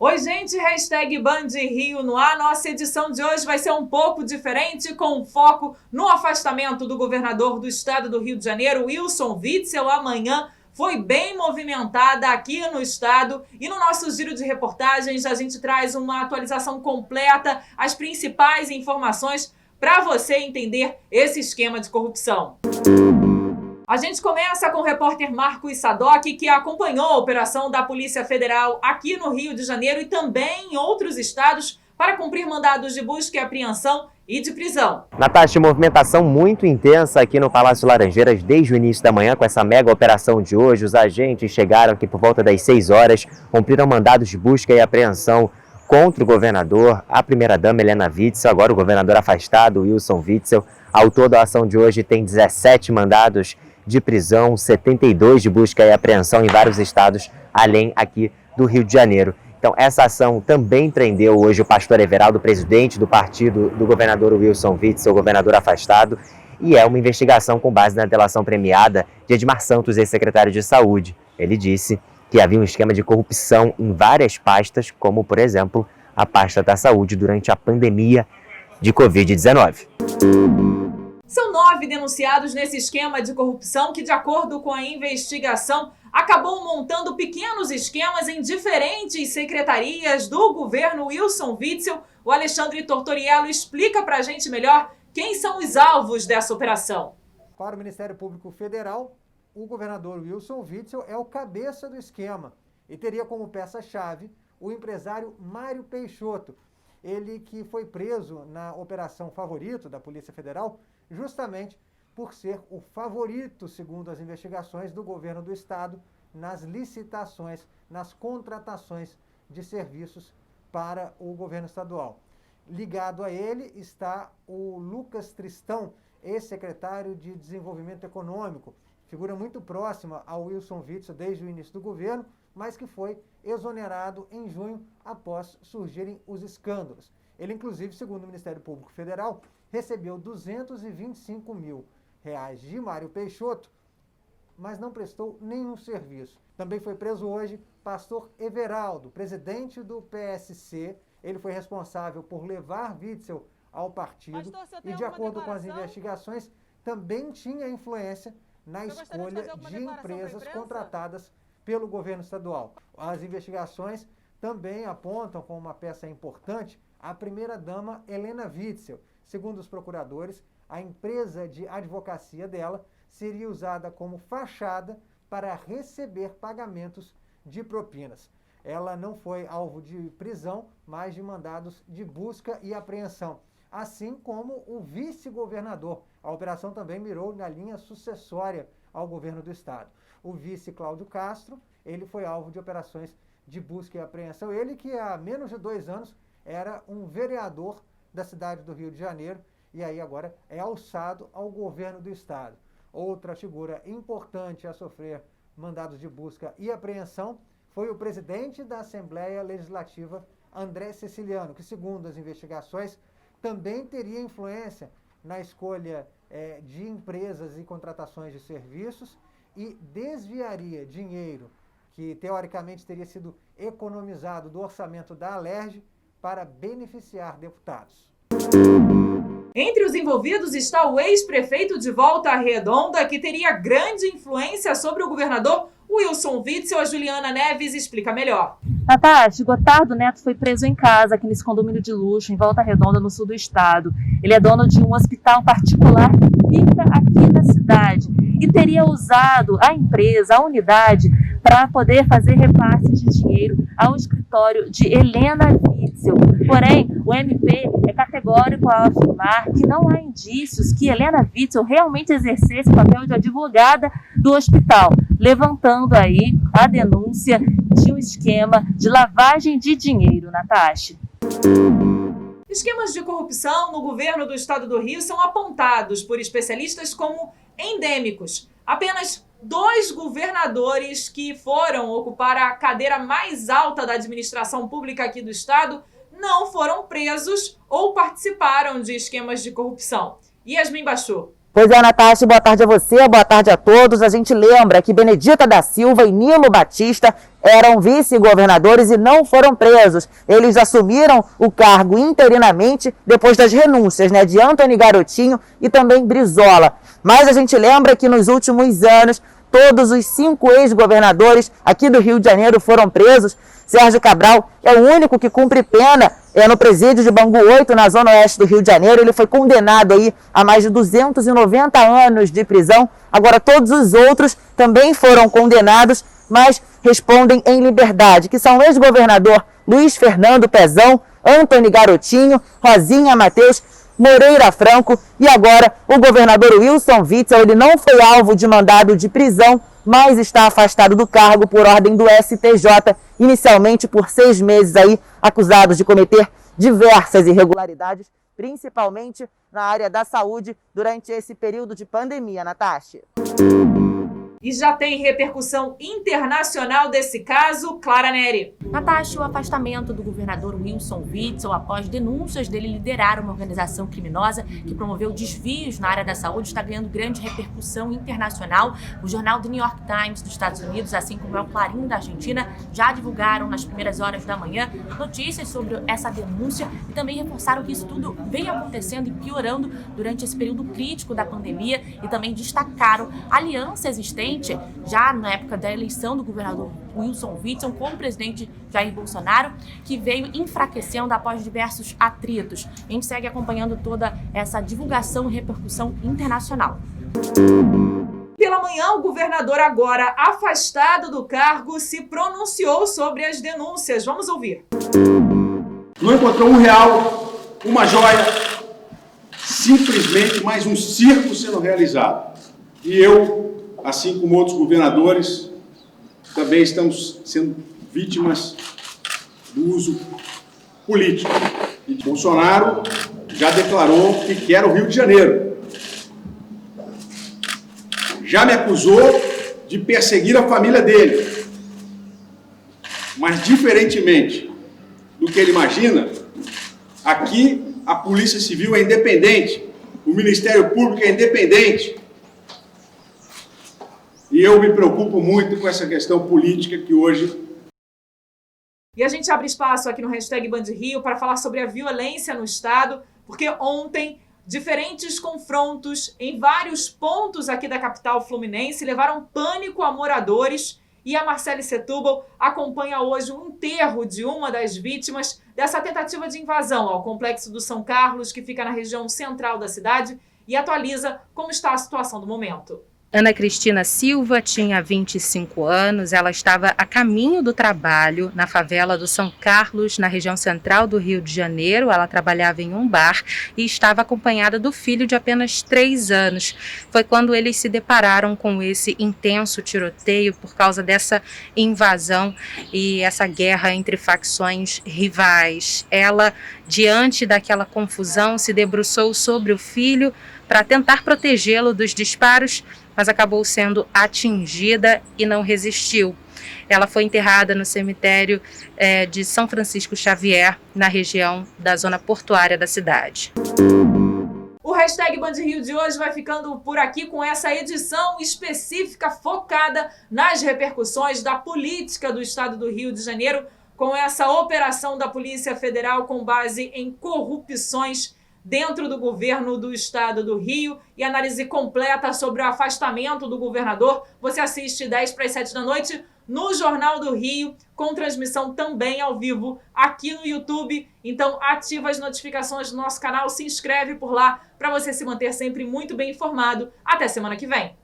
Oi, gente, hashtag Band Rio no ar. Nossa edição de hoje vai ser um pouco diferente, com foco no afastamento do governador do estado do Rio de Janeiro, Wilson Witzel. Amanhã foi bem movimentada aqui no estado e no nosso giro de reportagens a gente traz uma atualização completa, as principais informações para você entender esse esquema de corrupção. A gente começa com o repórter Marcos Sadoc, que acompanhou a operação da Polícia Federal aqui no Rio de Janeiro e também em outros estados para cumprir mandados de busca e apreensão e de prisão. Natasha, movimentação muito intensa aqui no Palácio Laranjeiras desde o início da manhã com essa mega operação de hoje. Os agentes chegaram aqui por volta das 6 horas, cumpriram mandados de busca e apreensão contra o governador, a primeira-dama Helena Witzel, agora o governador afastado, Wilson Witzel. Ao todo, a ação de hoje tem 17 mandados de prisão, 72 de busca e apreensão em vários estados, além aqui do Rio de Janeiro. Então, essa ação também prendeu hoje o pastor Everaldo, presidente do partido do governador Wilson Witzel, governador afastado, e é uma investigação com base na delação premiada de Edmar Santos, ex-secretário de Saúde. Ele disse que havia um esquema de corrupção em várias pastas, como, por exemplo, a pasta da saúde durante a pandemia de Covid-19. São 9 denunciados nesse esquema de corrupção que, de acordo com a investigação, acabou montando pequenos esquemas em diferentes secretarias do governo Wilson Witzel. O Alexandre Tortoriello explica para a gente melhor quem são os alvos dessa operação. Para o Ministério Público Federal, o governador Wilson Witzel é o cabeça do esquema e teria como peça-chave o empresário Mário Peixoto, ele que foi preso na Operação Favorito da Polícia Federal, justamente por ser o favorito, segundo as investigações do governo do estado, nas licitações, nas contratações de serviços para o governo estadual. Ligado a ele está o Lucas Tristão, ex-secretário de Desenvolvimento Econômico, figura muito próxima ao Wilson Witzel desde o início do governo, mas que foi exonerado em junho após surgirem os escândalos. Ele, inclusive, segundo o Ministério Público Federal, recebeu R$225 mil de Mário Peixoto, mas não prestou nenhum serviço. Também foi preso hoje pastor Everaldo, presidente do PSC. Ele foi responsável por levar Witzel ao partido e, de acordo com as investigações, também tinha influência na escolha de empresas contratadas pelo governo estadual. As investigações também apontam como uma peça importante a primeira-dama Helena Witzel. Segundo os procuradores, a empresa de advocacia dela seria usada como fachada para receber pagamentos de propinas. Ela não foi alvo de prisão, mas de mandados de busca e apreensão, assim como o vice-governador. A operação também mirou na linha sucessória ao governo do estado. O vice Cláudio Castro, ele foi alvo de operações de busca e apreensão. Ele que há menos de 2 anos era um vereador da cidade do Rio de Janeiro e aí agora é alçado ao governo do estado. Outra figura importante a sofrer mandados de busca e apreensão foi o presidente da Assembleia Legislativa, André Ceciliano, que, segundo as investigações, também teria influência na escolha de empresas e contratações de serviços e desviaria dinheiro que, teoricamente, teria sido economizado do orçamento da Alerj para beneficiar deputados. Entre os envolvidos está o ex-prefeito de Volta Redonda, que teria grande influência sobre o governador Wilson Witzel. A Juliana Neves explica melhor. Natasha, Gotardo Neto foi preso em casa aqui nesse condomínio de luxo em Volta Redonda, no sul do estado. Ele é dono de um hospital particular que fica aqui na cidade e teria usado a empresa, a unidade, para poder fazer repasse de dinheiro ao escritório de Helena Witzel. Porém, o MP é categórico ao afirmar que não há indícios que Helena Witzel realmente exercesse o papel de advogada do hospital, levantando aí a denúncia de um esquema de lavagem de dinheiro, Natasha. Esquemas de corrupção no governo do estado do Rio são apontados por especialistas como endêmicos. Apenas 2 governadores que foram ocupar a cadeira mais alta da administração pública aqui do estado não foram presos ou participaram de esquemas de corrupção. Yasmin Bachô. Pois é, Natasha, boa tarde a você, boa tarde a todos. A gente lembra que Benedita da Silva e Nilo Batista eram vice-governadores e não foram presos. Eles assumiram o cargo interinamente depois das renúncias, de Antony Garotinho e também Brizola. Mas a gente lembra que nos últimos anos, todos os 5 ex-governadores aqui do Rio de Janeiro foram presos. Sérgio Cabral é o único que cumpre pena no presídio de Bangu 8, na zona oeste do Rio de Janeiro. Ele foi condenado aí a mais de 290 anos de prisão. Agora todos os outros também foram condenados, mas respondem em liberdade, que são o ex-governador Luiz Fernando Pezão, Antony Garotinho, Rosinha Matheus, Moreira Franco e agora o governador Wilson Witzel. Ele não foi alvo de mandado de prisão, mas está afastado do cargo por ordem do STJ, inicialmente por 6 meses aí, acusados de cometer diversas irregularidades, principalmente na área da saúde durante esse período de pandemia, Natasha. E já tem repercussão internacional desse caso, Clara Neri. Natasha, o afastamento do governador Wilson Witzel após denúncias dele liderar uma organização criminosa que promoveu desvios na área da saúde está ganhando grande repercussão internacional. O jornal The New York Times dos Estados Unidos, assim como o Clarín da Argentina, já divulgaram nas primeiras horas da manhã notícias sobre essa denúncia e também reforçaram que isso tudo vem acontecendo e piorando durante esse período crítico da pandemia e também destacaram a aliança existente já na época da eleição do governador Wilson Witzel com o presidente Jair Bolsonaro, que veio enfraquecendo após diversos atritos. A gente segue acompanhando toda essa divulgação e repercussão internacional. Pela manhã, o governador, agora afastado do cargo, se pronunciou sobre as denúncias. Vamos ouvir. Não encontrou R$1, uma joia, simplesmente mais um circo sendo realizado. E eu, assim como outros governadores, também estamos sendo vítimas do uso político. E Bolsonaro já declarou que quer o Rio de Janeiro. Já me acusou de perseguir a família dele. Mas, diferentemente do que ele imagina, aqui a Polícia Civil é independente, o Ministério Público é independente. E eu me preocupo muito com essa questão política que hoje... E a gente abre espaço aqui no hashtag Band Rio para falar sobre a violência no estado, porque ontem diferentes confrontos em vários pontos aqui da capital fluminense levaram pânico a moradores. E a Marcele Setúbal acompanha hoje o enterro de uma das vítimas dessa tentativa de invasão ao complexo do São Carlos, que fica na região central da cidade, e atualiza como está a situação do momento. Ana Cristina Silva tinha 25 anos, ela estava a caminho do trabalho na favela do São Carlos, na região central do Rio de Janeiro. Ela trabalhava em um bar e estava acompanhada do filho de apenas 3 anos. Foi quando eles se depararam com esse intenso tiroteio por causa dessa invasão e essa guerra entre facções rivais. Ela, diante daquela confusão, se debruçou sobre o filho para tentar protegê-lo dos disparos, mas acabou sendo atingida e não resistiu. Ela foi enterrada no cemitério de São Francisco Xavier, na região da zona portuária da cidade. O hashtag Band Rio de hoje vai ficando por aqui com essa edição específica focada nas repercussões da política do estado do Rio de Janeiro, com essa operação da Polícia Federal com base em corrupções dentro do governo do estado do Rio, e análise completa sobre o afastamento do governador. Você assiste 10 para as 7 da noite no Jornal do Rio, com transmissão também ao vivo aqui no YouTube. Então ativa as notificações do nosso canal, se inscreve por lá para você se manter sempre muito bem informado. Até semana que vem.